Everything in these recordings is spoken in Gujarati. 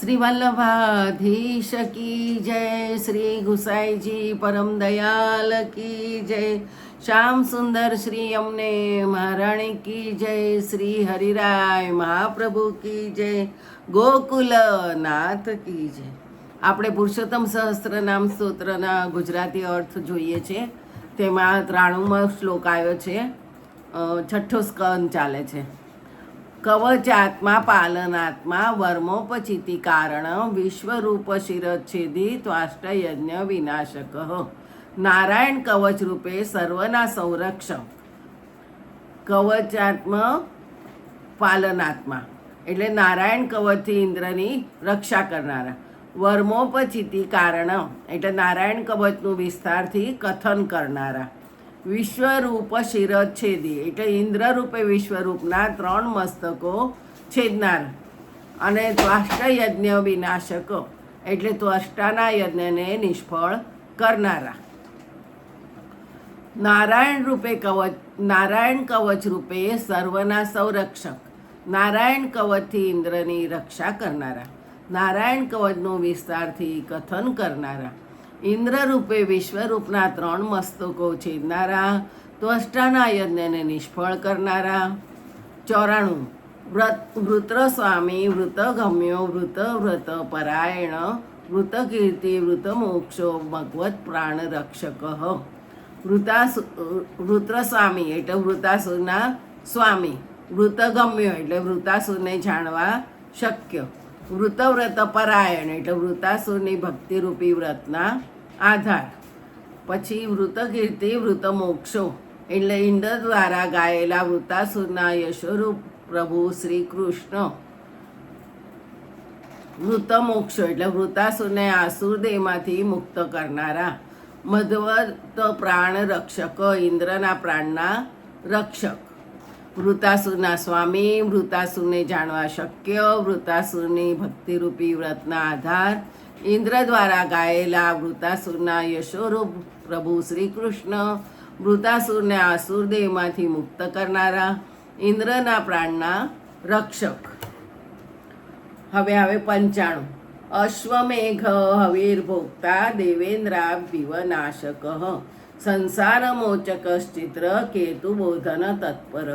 श्री वल्लभाधीश की जय, श्री गुसाई जी परम दयाल की जय, श्याम सुंदर श्री अमने महाराणी की जय, श्री हरिराय महाप्रभु की जय, ગોકુલ નાથ કી જય. આપણે પુરુષોત્તમ સહસ્ત્રનામ સ્તોત્રના ગુજરાતી અર્થ જોઈએ છે. તેમાં 93મો શ્લોક આવ્યો છે. છઠ્ઠો સ્કંદ ચાલે છે. કવચાત્મા પાલનાત્મા વર્મોપચિતિ કારણ વિશ્વરૂપ શિરચ્છેદી ત્વાષ્ટયજ્ઞ વિનાશક. નારાયણ કવચ રૂપે સર્વના સંરક્ષક. કવચાત્મ પાલનાત્મા એટલે નારાયણ કવચથી ઇન્દ્રની રક્ષા કરનારા. વર્મોપચિતિ કારણ એટલે નારાયણ કવચનું વિસ્તારથી કથન કરનારા. વિશ્વરૂપ શિરચ્છેદી એટલે ઇન્દ્રરૂપે વિશ્વરૂપના 3 મસ્તકો છેદનાર. અને ત્વાષ્ટયજ્ઞ વિનાશક એટલે ત્વષ્ટાના યજ્ઞને નિષ્ફળ કરનારા. નારાયણ કવચ રૂપે સર્વના સંરક્ષક. નારાયણ કવચથી ઇન્દ્રની રક્ષા કરનારા. નારાયણ કવચનો વિસ્તારથી કથન કરનારા. ઇન્દ્ર રૂપે વિશ્વરૂપના 3 મસ્તકો છેદનારા. ત્વષ્ટાના યજ્ઞને નિષ્ફળ કરનારા. 94 વૃત્ર સ્વામી વૃતગમ્યો વ્રત પરાયણ વૃતકીર્તિ વૃતમોક્ષો ભગવત પ્રાણ રક્ષક. વૃત્ર સ્વામી એટલે વૃતાસુરના સ્વામી. વૃતગમ્યો એટલે વૃતાસુરને જાણવા શક્ય. વ્રત પરાયણ એટલે વૃતાસુરની ભક્તિરૂપી વ્રતના આધાર. પછી વૃતકીર્તિ વૃતમોક્ષો એટલે ઇન્દ્ર દ્વારા ગાયેલા વૃતાસુરના યશોરૂપ પ્રભુ શ્રી કૃષ્ણ. વૃતમોક્ષો એટલે વૃતાસુરને આસુરદેહમાંથી મુક્ત કરનારા. મધવત પ્રાણ રક્ષક ઇન્દ્રના પ્રાણના રક્ષક. વૃતાસુરના સ્વામી વૃતાસુરને જાણવા શક્ય. વૃતાસુરની ભક્તિરૂપી વ્રતના આધાર. ઇન્દ્ર દ્વારા ગાયેલા વૃતાસુરના યશોરૂપ પ્રભુ શ્રી કૃષ્ણ. વૃતાસુરને આસુરદેહમાંથી મુક્ત કરનારા. ઇન્દ્રના પ્રાણના રક્ષક. હવે 95. અશ્વમેઘ હવિર્ભોક્તા દેવેન્દ્રા વિવનાશક. સંસાર મોચકશ્ચિત્ર કેતુ બોધન તત્પર.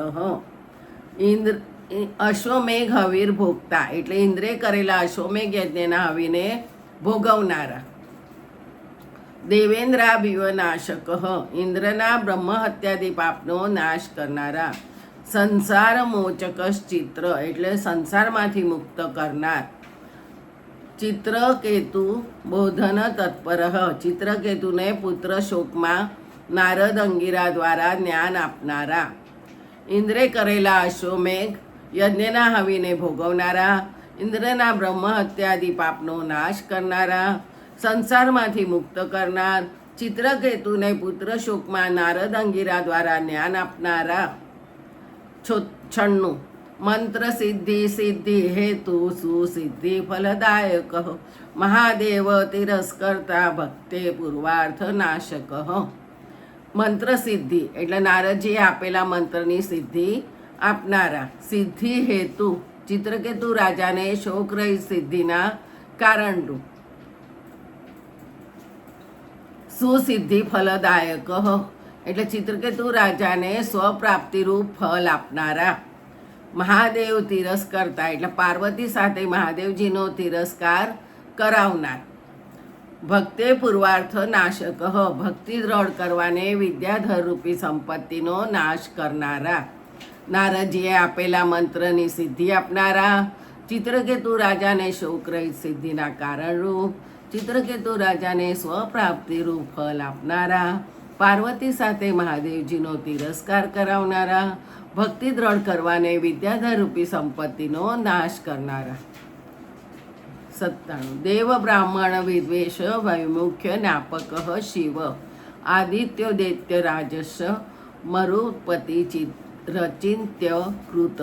અશ્વમેઘ હવીર ભોગતા એટલે ઇન્દ્રે કરેલા અશ્વમેઘ યજ્ઞના હવીને ભોગવનારા. દેવેન્દ્રા વિવનાશક ઇન્દ્રના બ્રહ્મ હત્યાદિ પાપનો નાશ કરનારા. સંસાર મોચકશ્ચિત્ર એટલે સંસારમાંથી મુક્ત કરનાર. ચિત્રકેતુ બોધન તત્પર ચિત્રકેતુને પુત્ર શોકમાં નારદ અંગિરા દ્વારા જ્ઞાન આપનારા. ઇન્દ્રે કરેલા અશ્વમેઘ યજ્ઞના હવીને ભોગવનારા. ઇન્દ્રના બ્રહ્મ હત્યાદિ પાપનો નાશ કરનારા. સંસારમાંથી મુક્ત કરનાર. ચિત્રકેતુને પુત્ર શોકમાં નારદ અંગિરા દ્વારા જ્ઞાન આપનારા. 96 મંત્ર સિદ્ધિ સિદ્ધિ હેતુ સુસિદ્ધિ ફલદાયક. મહાદેવ તિરસ્કર્તા ભક્તે પૂર્વાર્થ નાશક. મંત્ર સિદ્ધિ એટલે નારદજીએ આપેલા મંત્રની સિદ્ધિ આપનારા. સિદ્ધિ હેતુ ચિત્રકેતુ રાજાને શોકરહિત સિદ્ધિના કારણરૂપ. સુસિદ્ધિ ફલદાયક એટલે ચિત્રકેતુ રાજાને સ્વપ્રાપ્તિરૂપ ફળ આપનારા. મહાદેવ તિરસ્કર્તા એટલે પાર્વતી સાથે મહાદેવજીનો તિરસ્કાર કરાવનાર. ભક્તે પૂર્વાર્થ નાશક ભક્તિ દ્રઢ કરવાને વિદ્યાધર રૂપી સંપત્તિનો નાશ કરનારા. નારદજીએ આપેલા મંત્રની સિદ્ધિ આપનારા. ચિત્રકેતુ રાજાને શોકરહિત સિદ્ધિના કારણરૂપ. ચિત્રકેતુ રાજાને સ્વપ્રાપ્તિરૂપ ફળ આપનારા. પાર્વતી સાથે મહાદેવજીનો તિરસ્કાર કરાવનારા. ભક્તિ દ્રઢ કરવાને વિદ્યાધર રૂપી સંપત્તિનો નાશ કરનારા. 97 દેવ બ્રાહ્મણ વિદ્વેષ વૈમુખ્ય જ્ઞાપક શિવ. આદિત્ય દૈત્ય રાજસ મરુપતિ રચિંત્ય કૃત.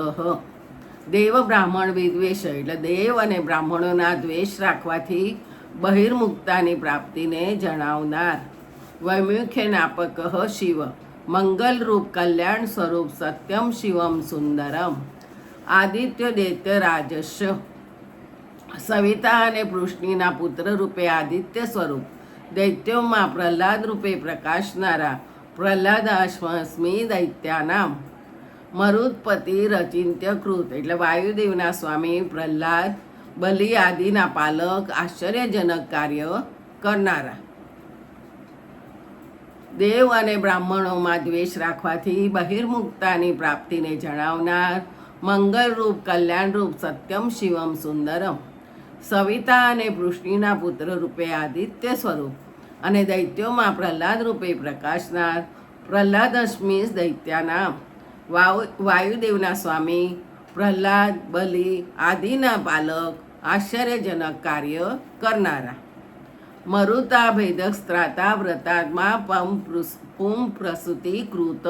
દેવ બ્રાહ્મણ વિદ્વેષ એટલે દેવ અને બ્રાહ્મણોના દ્વેષ રાખવાથી બહિર્મુક્તાની પ્રાપ્તિને જણાવનાર. વૈમુખ્ય જ્ઞાપક શિવ મંગલ રૂપ કલ્યાણ સ્વરૂપ સત્યમ શિવમ સુંદરમ. આદિત્ય દૈત્ય રાજસ્ય સવિતા અને પૃષ્ણિના પુત્ર રૂપે આદિત્ય સ્વરૂપ, દૈત્યોમાં પ્રહલાદ રૂપે પ્રકાશનારા પ્રહલાદાશ્વસ્મી દૈત્યાનામ. મરુત્પતિ રચિંત્ય કૃત એટલે વાયુદેવના સ્વામી પ્રહલાદ, બલિ આદિના પાલક, આશ્ચર્યજનક કાર્ય કરનારા. દેવ અને બ્રાહ્મણોમાં દ્વેષ રાખવાથી બહિર્મુક્તાની પ્રાપ્તિને જણાવનાર, મંગલરૂપ કલ્યાણરૂપ સત્યમ શિવમ સુંદરમ. સવિતા અને પૃષ્ણિના પુત્ર રૂપે આદિત્ય સ્વરૂપ અને દૈત્યોમાં પ્રહલાદ રૂપે પ્રકાશનાર પ્રહલાદશ્મી દૈત્યાનામ. વાયુદેવના સ્વામી પ્રહલાદ, બલિ આદિના પાલક, આશ્ચર્યજનક કાર્ય કરનારા. મરુતા ભેદક સ્ત્રાતા વ્રતાત્મા પુમ પ્રસૂતિ કૃત.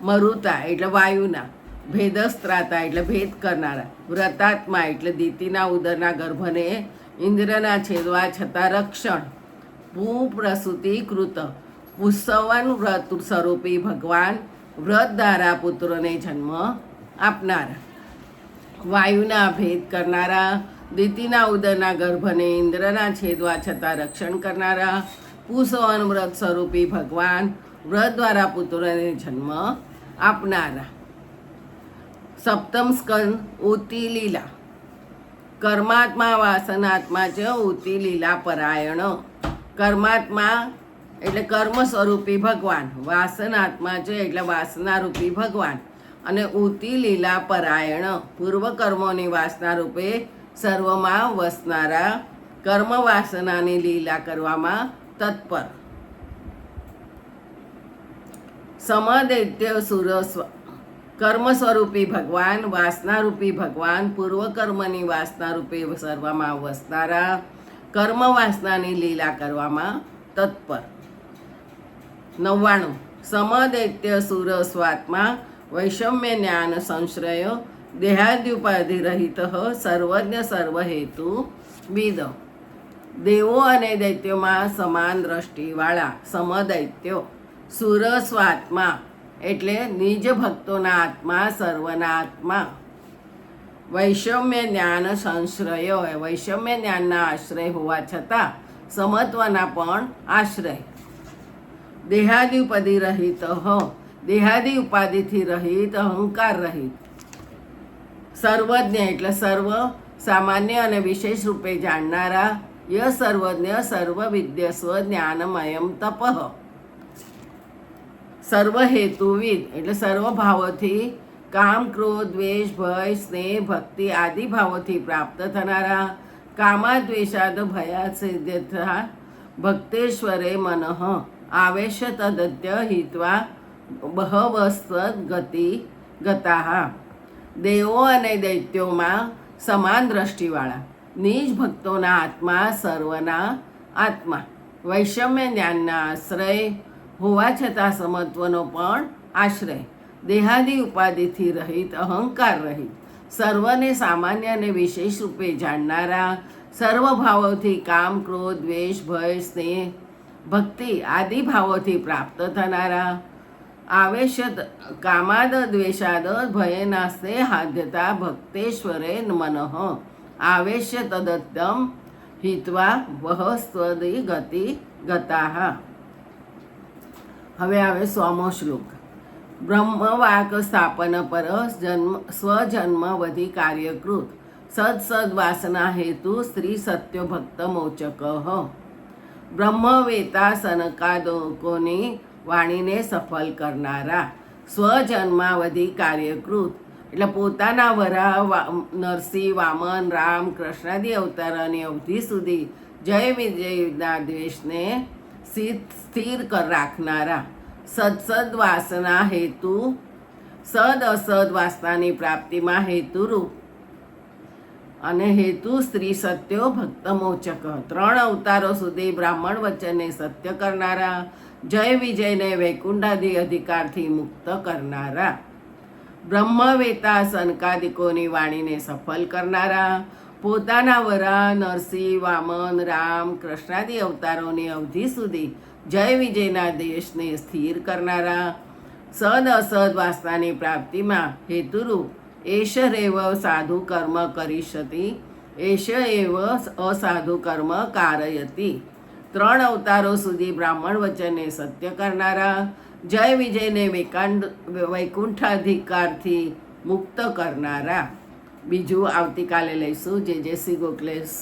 મરુતા એટલે વાયુના, ભેદસ્ત્રાતા એટલે ભેદ કરનારા, વ્રતાત્મા એટલે દીતિના ઉદરના ગર્ભને ઇન્દ્રના છેદવા છતાં રક્ષણ, પુપ્રસૂતિ કૃત પુષ્સવન વ્રત સ્વરૂપી ભગવાન, વ્રત દ્વારા પુત્રોને જન્મ આપનારા. વાયુના ભેદ કરનારા, દીતિના ઉદરના ગર્ભને ઇન્દ્રના છેદવા છતાં રક્ષણ કરનારા, પુષ્સવન વ્રત સ્વરૂપી ભગવાન, વ્રત દ્વારા પુત્રોને જન્મ આપનારા. સપ્તમ સ્કંદ ઉતિ લીલા. કર્માત્મા વાસનાત્મા ચ ઉતિ લીલા પરાયણ. કર્માત્મા એટલે કર્મ સ્વરૂપી ભગવાન, વાસનાત્મા છે એટલે વાસનારૂપી ભગવાન, અને ઉતિ લીલા પરાયણ પૂર્વ કર્મોની વાસના રૂપે સર્વમાં વસનારા, કર્મ વાસનાની લીલા કરવામાં તત્પર. સમદૈત્ય સુરસ્વ. કર્મ સ્વરૂપી ભગવાન, વાસનારૂપી ભગવાન, પૂર્વ કર્મની વાસના રૂપે સર્વમાં વસનારા, કર્મ વાસનાની લીલા કરવામાં તત્પર. 99. સમદૈત્ય સુરસ્વાત્મા વૈષમ્ય જ્ઞાન સંશ્રય દેહાદ્યુપાધિ રહિત સર્વજ્ઞ સર્વહેતુ વિદ. દેવો અને દૈત્યોમાં સમાન દ્રષ્ટિવાળા સમદૈત્યો, સુરસ્વાત્મા એટલે નિજ ભક્તોના આત્મા, સર્વના આત્મા. વૈષમ્ય જ્ઞાન સંશ્રય, વૈષમ્ય જ્ઞાનના આશ્રય હોવા છતાં સમત્વના પણ આશ્રય. દેહાદિ ઉપાધિ રહિત, દેહાદિ ઉપાધિથી રહિત, અહંકાર રહિત. સર્વજ્ઞ એટલે સર્વ, સામાન્ય અને વિશેષ રૂપે જાણનારા, ય સર્વજ્ઞ સર્વવિદ્યસ્વ જ્ઞાનમયમ તપઃ. સર્વહેતુવિદ એટલે સર્વ ભાવોથી, કામ ક્રોધ દ્વેષ ભય સ્નેહ ભક્તિ આદિ ભાવોથી પ્રાપ્ત થનારા, કામાદ્વેષાદ ભયાસિદ્ધ્યથા ભક્તેશ્વરે મનઃ આવેશ તદત્ય હિત્વા બહવસ્વ ગતિ ગતાઃ. દેવો અને દૈત્યોમાં સમાન દ્રષ્ટિવાળા, નિજ ભક્તોના આત્મા, સર્વના આત્મા. વૈષમ્ય જ્ઞાનના આશ્રય હોવા છતાં સમત્વનો પણ આશ્રય. દેહાદિ ઉપાધિથી રહિત, અહંકાર રહિત, સર્વને સામાન્ય અને વિશેષ રૂપે જાણનારા, સર્વ ભાવોથી કામ ક્રોધ દ્વેષ ભય સ્નેહ ભક્તિ આદિ ભાવોથી પ્રાપ્ત થનારા, આવેશ કામાદ દ્વેષાદ ભયનાસ્તે હાધ્યતા ભક્તેશ્વરે મનઃ આવેશ તદત્તમ હિત્વા વહસ્વદી ગતિ ગતાઃ. હવે આવે 100મો શ્લોક. બ્રહ્મવાક સ્થાપન પર સ્વજન્મ વધી કાર્યકૃત સદ વાસના હેતુ સ્ત્રી સત્ય ભક્ત મોચક. બ્રહ્મવેતા સનકાદકોની વાણીને સફળ કરનારા, સ્વજન્માવધિ કાર્યકૃત એટલે પોતાના વરા નરસિંહ, વામન, રામ, કૃષ્ણાદિ અવતારોની અવધિ સુધી જય વિજયના દ્વેષને સ્થિર રાખનારા, સદ વાસના હેતુ, સદ અસદ વાસનાની પ્રાપ્તિમાં હેતુરૂપ અને હેતુ સ્ત્રી સત્યો ભક્ત મોચક. 3 અવતારો સુધી બ્રાહ્મણ વચનને સત્ય કરનારા, જય વિજયને વૈકુંઠાદિ અધિકારથી મુક્ત કરનારા, બ્રહ્મવેતા સનકાદિકોની વાણીને સફળ કરનારા, પોતાના વરા નરસિંહ, વામન, રામ, કૃષ્ણાદિ અવતારોની અવધિ સુધી જય વિજયના દેશને સ્થિર કરનારા, સદ અસદ વાસનાની પ્રાપ્તિમાં હેતુરૂપ એશ રેવ સાધુ કર્મ કરીશતી એશ એવ અસાધુ કર્મ કારયતી. 3 અવતારો સુધી બ્રાહ્મણ વચને સત્ય કરનારા, જય વિજયને વૈકુંઠાધિકારથી મુક્ત કરનારા. બીજું આવતીકાલે લઈશું. જય શ્રી ગોખલેશ.